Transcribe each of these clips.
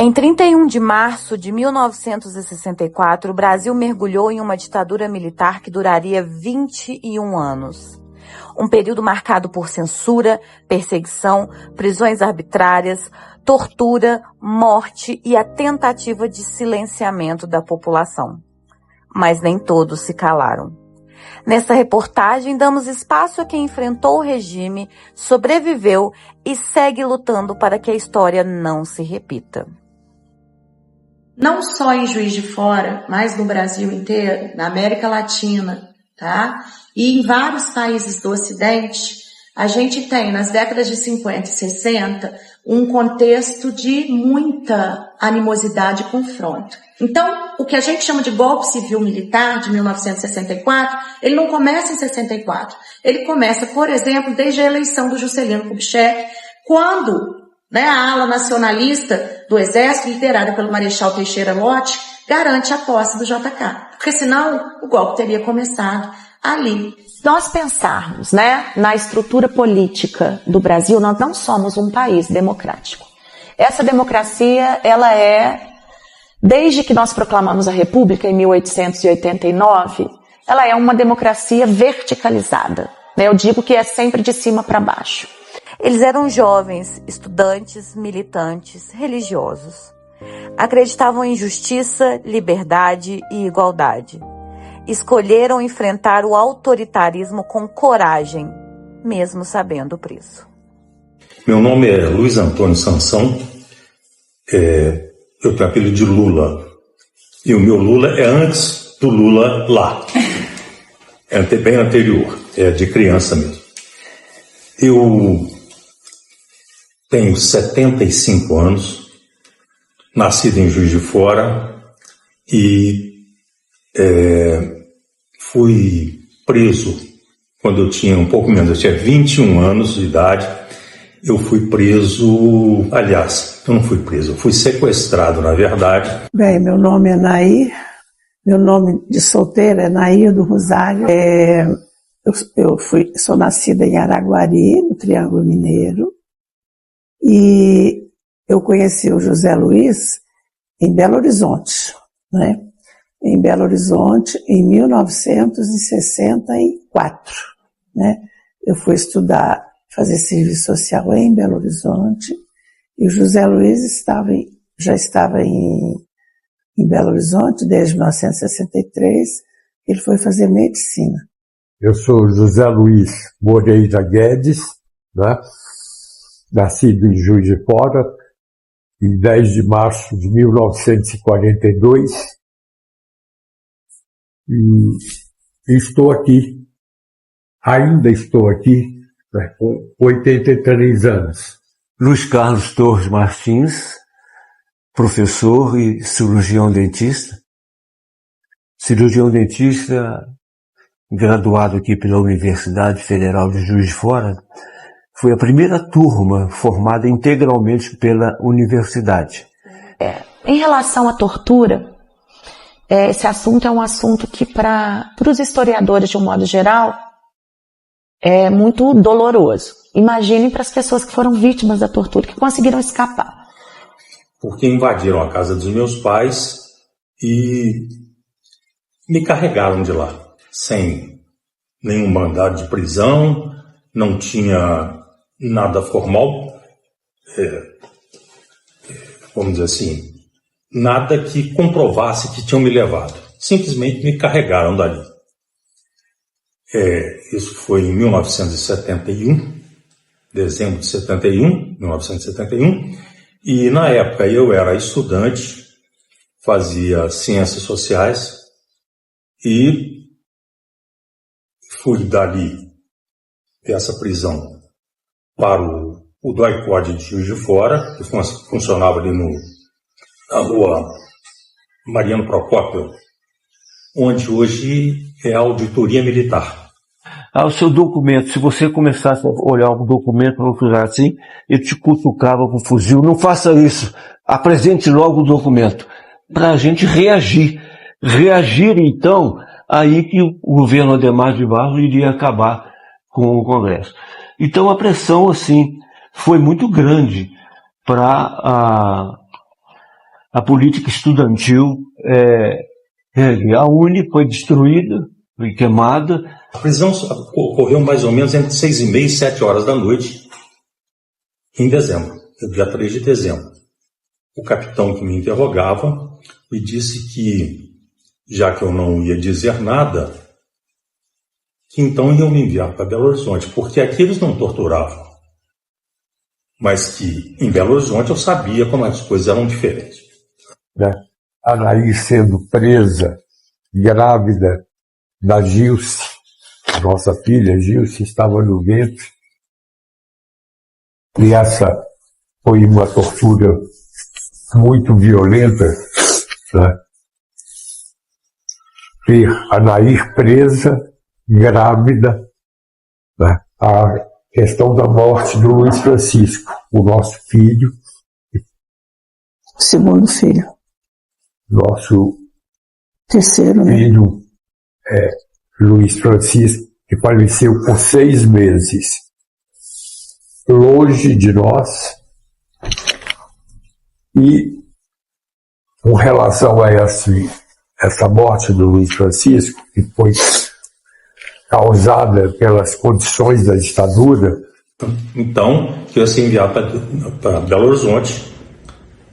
Em 31 de março de 1964, o Brasil mergulhou em uma ditadura militar que duraria 21 anos. Um período marcado por censura, perseguição, prisões arbitrárias, tortura, morte e a tentativa de silenciamento da população. Mas nem todos se calaram. Nessa reportagem, damos espaço a quem enfrentou o regime, sobreviveu e segue lutando para que a história não se repita. Não só em Juiz de Fora, mas no Brasil inteiro, na América Latina, tá? E em vários países do Ocidente, a gente tem, nas décadas de 50 e 60, um contexto de muita animosidade e confronto. Então, o que a gente chama de golpe civil-militar de 1964, ele não começa em 64. Ele começa, por exemplo, desde a eleição do Juscelino Kubitschek, quando a ala nacionalista do Exército, liderada pelo Marechal Teixeira Lott, garante a posse do JK. Porque senão o golpe teria começado ali. Se nós pensarmos, na estrutura política do Brasil, nós não somos um país democrático. Essa democracia, ela desde que nós proclamamos a República em 1889, ela é uma democracia verticalizada. Eu digo que é sempre de cima para baixo. Eles eram jovens, estudantes, militantes, religiosos. Acreditavam em justiça, liberdade e igualdade. Escolheram enfrentar o autoritarismo com coragem, mesmo sabendo o preço. Meu nome é Luiz Antônio Sansão. Eu tenho apelido de Lula. E o meu Lula é antes do Lula lá. É bem anterior, é de criança mesmo. Eu tenho 75 anos, nascido em Juiz de Fora e fui preso quando eu tinha um pouco menos, eu tinha 21 anos de idade. Eu fui preso, aliás, eu não fui preso, eu fui sequestrado, na verdade. Bem, meu nome é Nair, meu nome de solteira é Nair do Rosário. Sou nascida em Araguari, no Triângulo Mineiro, e eu conheci o José Luiz em Belo Horizonte, em Belo Horizonte em 1964, Eu fui estudar, fazer serviço social em Belo Horizonte, e o José Luiz já estava em Belo Horizonte desde 1963, ele foi fazer medicina. Eu sou José Luiz Moreira Guedes, nascido em Juiz de Fora, em 10 de março de 1942, e estou aqui, ainda estou aqui, com 83 anos. Luiz Carlos Torres Martins, professor e cirurgião dentista. Cirurgião dentista, graduado aqui pela Universidade Federal de Juiz de Fora. Foi a primeira turma formada integralmente pela universidade. Em relação à tortura, esse assunto é um assunto que para os historiadores, de um modo geral, é muito doloroso. Imaginem para as pessoas que foram vítimas da tortura, que conseguiram escapar. Porque invadiram a casa dos meus pais e me carregaram de lá, sem nenhum mandado de prisão, não tinha nada formal, vamos dizer assim, nada que comprovasse que tinham me levado. Simplesmente me carregaram dali. Isso foi em 1971, dezembro de 1971, e na época eu era estudante, fazia ciências sociais e fui dali, dessa prisão, para o DOI-CODE de Juiz de Fora, que funcionava ali na rua Mariano Procópio, onde hoje é a Auditoria Militar. O seu documento, se você começasse a olhar um documento, vamos usar assim, ele te cutucava com o fuzil. Não faça isso. Apresente logo o documento para a gente reagir. Reagir, então, aí que o governo Adhemar de Barros iria acabar com o Congresso. Então a pressão, assim, foi muito grande para a política estudantil, a UNE foi destruída, foi queimada. A prisão ocorreu mais ou menos entre 6h30 e 7 horas da noite, em dezembro, dia 3 de dezembro. O capitão que me interrogava me disse que, já que eu não ia dizer nada, que então iam me enviar para Belo Horizonte, porque aqui eles não torturavam. Mas que em Belo Horizonte eu sabia como as coisas eram diferentes. A Anaí sendo presa, grávida da Gilce, nossa filha Gilce estava no ventre. E essa foi uma tortura muito violenta, né? Ter a Anaí presa, grávida, né? A questão da morte do Luiz Francisco, o nosso filho. Segundo filho. Nosso Terceiro, né? filho, Luiz Francisco, que faleceu por 6 meses, longe de nós. E com relação a essa morte do Luiz Francisco, que foi causada pelas condições da ditadura. Então, eu ia ser enviado para Belo Horizonte,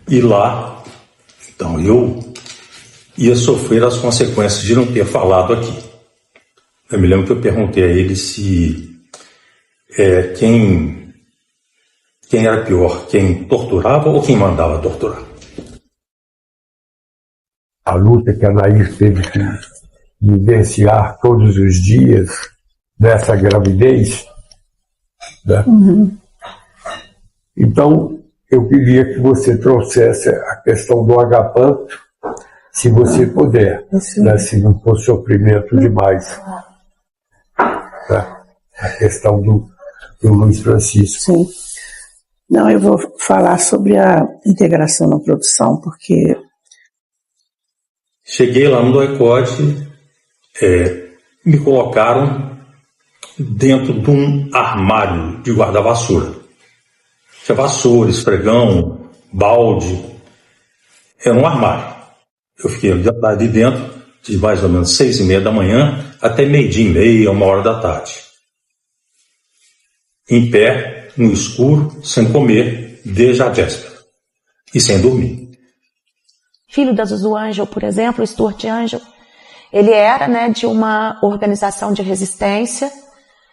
e lá, então, eu ia sofrer as consequências de não ter falado aqui. Eu me lembro que eu perguntei a ele se quem era pior, quem torturava ou quem mandava torturar. A luta que a Anaí teve que vivenciar todos os dias dessa gravidez, né? Então, eu queria que você trouxesse a questão do agapanto, se você puder, né? Se não for sofrimento demais. Né? A questão do Luiz Francisco. Sim. Não, eu vou falar sobre a integração na produção, porque... Cheguei lá no DOI-CODE, me colocaram dentro de um armário de guarda-vassoura. Tinha vassoura, esfregão, balde. Era um armário. Eu fiquei lá de dentro de mais ou menos 6h30 da manhã até 12h30, 1h da tarde. Em pé, no escuro, sem comer, desde a véspera. E sem dormir. Filho da Zuzu Angel, por exemplo, o Stuart Angel, ele era, né, de uma organização de resistência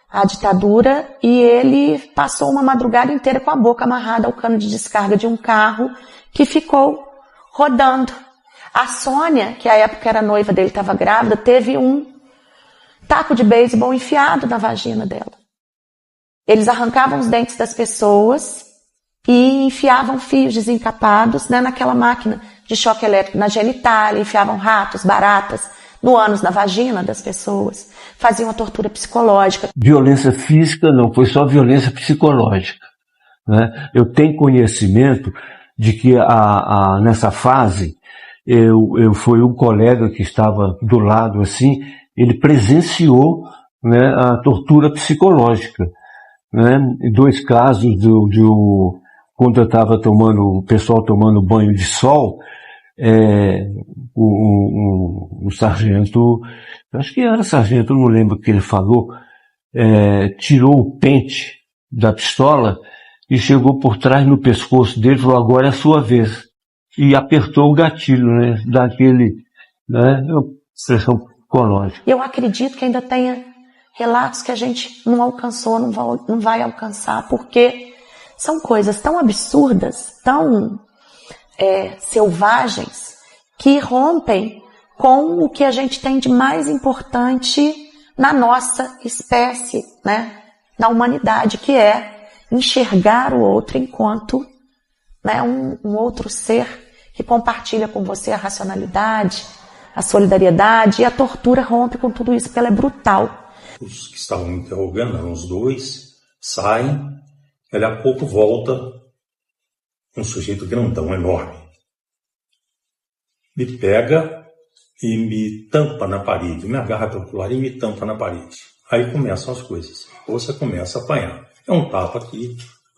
à ditadura, e ele passou uma madrugada inteira com a boca amarrada ao cano de descarga de um carro que ficou rodando. A Sônia, que à época era noiva dele, estava grávida, teve um taco de beisebol enfiado na vagina dela. Eles arrancavam os dentes das pessoas e enfiavam fios desencapados, né, naquela máquina de choque elétrico na genitália, enfiavam ratos, baratas, no ânus, na vagina das pessoas. Faziam a tortura psicológica. Violência física não, foi só violência psicológica, né? Eu tenho conhecimento de que nessa fase, foi um colega que estava do lado assim, ele presenciou, né, a tortura psicológica, né? Em 2 casos, quando eu estava o pessoal tomando banho de sol, o sargento, acho que era sargento, não lembro o que ele falou, tirou o pente da pistola e chegou por trás no pescoço dele e falou: agora é a sua vez. E apertou o gatilho, né, daquele, né, expressão psicológica. Eu acredito que ainda tenha relatos que a gente não alcançou, não vai alcançar, porque são coisas tão absurdas, tão selvagens, que rompem com o que a gente tem de mais importante na nossa espécie, né, na humanidade, que é enxergar o outro enquanto, né, um outro ser que compartilha com você a racionalidade, a solidariedade, e a tortura rompe com tudo isso, porque ela é brutal. Os que estavam me interrogando, eram os 2, saem, dali a pouco volta um sujeito grandão, enorme. Me pega e me tampa na parede, me agarra pelo colar e me tampa na parede. Aí começam as coisas. Você começa a apanhar. É um tapa aqui,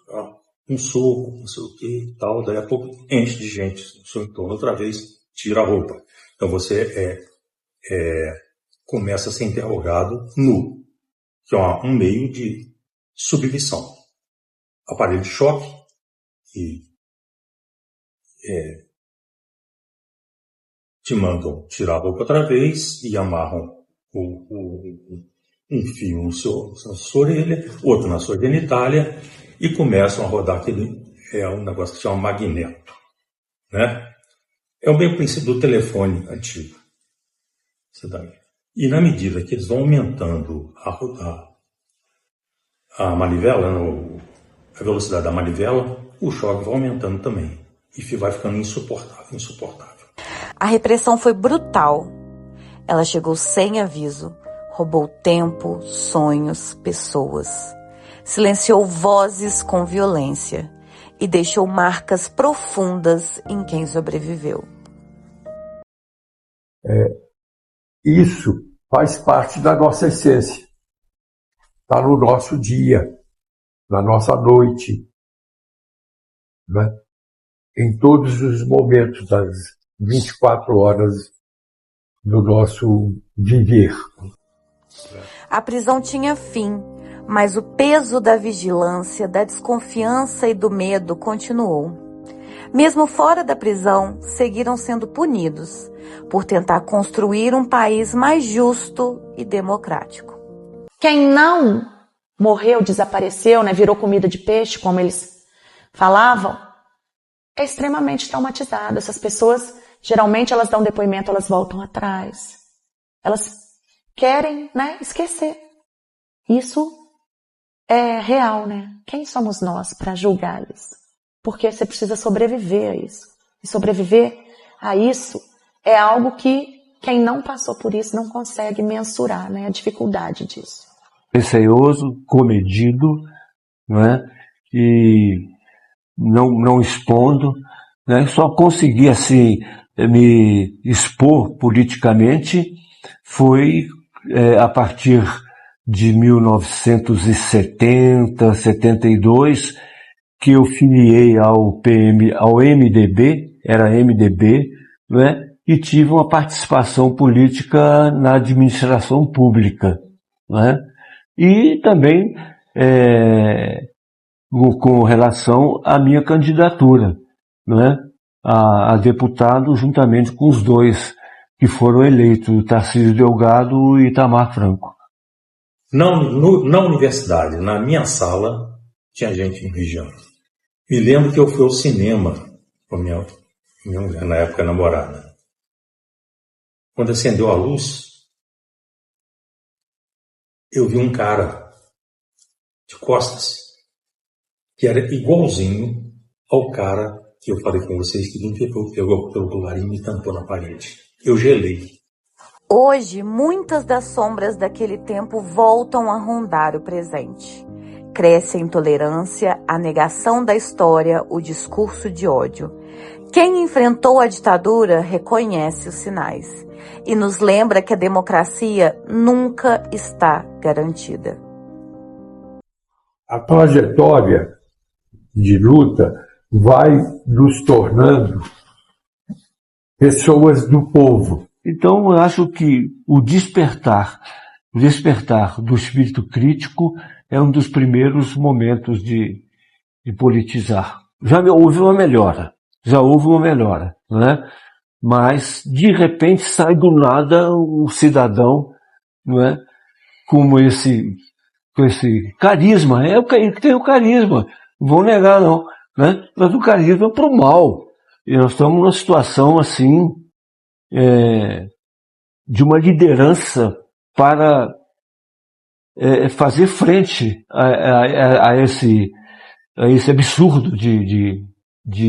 ó, um soco, não sei o que e tal. Daí a pouco enche de gente no seu entorno. Outra vez, tira a roupa. Então você começa a ser interrogado nu, que é um meio de submissão. Aparelho de choque e te mandam tirar a roupa outra vez e amarram um fio na sua orelha, outro na sua genitália e começam a rodar um negócio que chama magneto, né? É o mesmo princípio do telefone antigo. E na medida que eles vão aumentando a manivela, a velocidade da manivela, o choque vai aumentando também e vai ficando insuportável. A repressão foi brutal. Ela chegou sem aviso, roubou tempo, sonhos, pessoas. Silenciou vozes com violência e deixou marcas profundas em quem sobreviveu. Isso faz parte da nossa essência. Está no nosso dia, na nossa noite, né? Em todos os momentos das 24 horas do nosso viver. A prisão tinha fim, mas o peso da vigilância, da desconfiança e do medo continuou. Mesmo fora da prisão, seguiram sendo punidos por tentar construir um país mais justo e democrático. Quem não morreu, desapareceu, né, virou comida de peixe, como eles falavam, é extremamente traumatizado. Essas pessoas, geralmente, elas dão depoimento, elas voltam atrás. Elas querem, né, esquecer. Isso é real, né? Quem somos nós para julgá-los? Porque você precisa sobreviver a isso. E sobreviver a isso é algo que quem não passou por isso não consegue mensurar, né, a dificuldade disso. Receioso, comedido, não é? E não expondo, né? Só consegui assim me expor politicamente foi a partir de 1970, 72, que eu filiei ao MDB, era MDB, não é? E tive uma participação política na administração pública, não é? E também com relação à minha candidatura, não é? A deputado, juntamente com os dois que foram eleitos, Tarcísio Delgado e Itamar Franco. Na universidade, na minha sala, tinha gente me vigiando. Me lembro que eu fui ao cinema com minha mulher, na época namorada. Quando acendeu a luz, eu vi um cara de costas que era igualzinho ao cara que eu falei com vocês que me pegou pelo colar e me tampou na parede. Eu gelei. Hoje, muitas das sombras daquele tempo voltam a rondar o presente. Cresce a intolerância, a negação da história, o discurso de ódio. Quem enfrentou a ditadura reconhece os sinais e nos lembra que a democracia nunca está garantida. A trajetória de luta vai nos tornando pessoas do povo. Então, eu acho que o despertar do espírito crítico é um dos primeiros momentos de politizar. Já houve uma melhora, né? Mas, de repente, sai do nada um cidadão, não é? Com esse carisma, que tem o carisma, não vou negar não, né? Mas o carisma é para o mal. E nós estamos numa situação assim, de uma liderança para fazer frente a esse absurdo de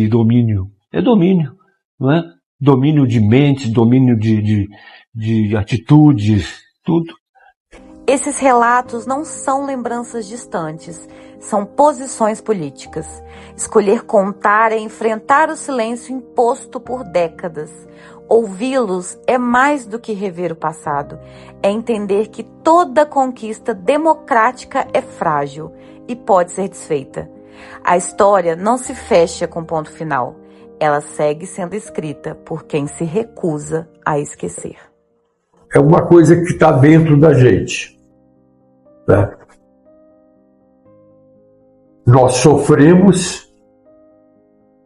domínio. É domínio, não é? Domínio de mente, domínio de atitudes, tudo. Esses relatos não são lembranças distantes, são posições políticas. Escolher contar é enfrentar o silêncio imposto por décadas. Ouvi-los é mais do que rever o passado, é entender que toda conquista democrática é frágil e pode ser desfeita. A história não se fecha com ponto final. Ela segue sendo escrita por quem se recusa a esquecer. É uma coisa que está dentro da gente, né? Nós sofremos,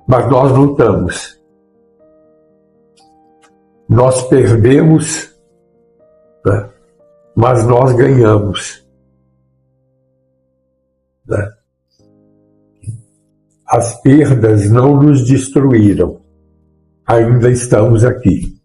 mas nós lutamos. Nós perdemos, né? Mas nós ganhamos, né? As perdas não nos destruíram. Ainda estamos aqui.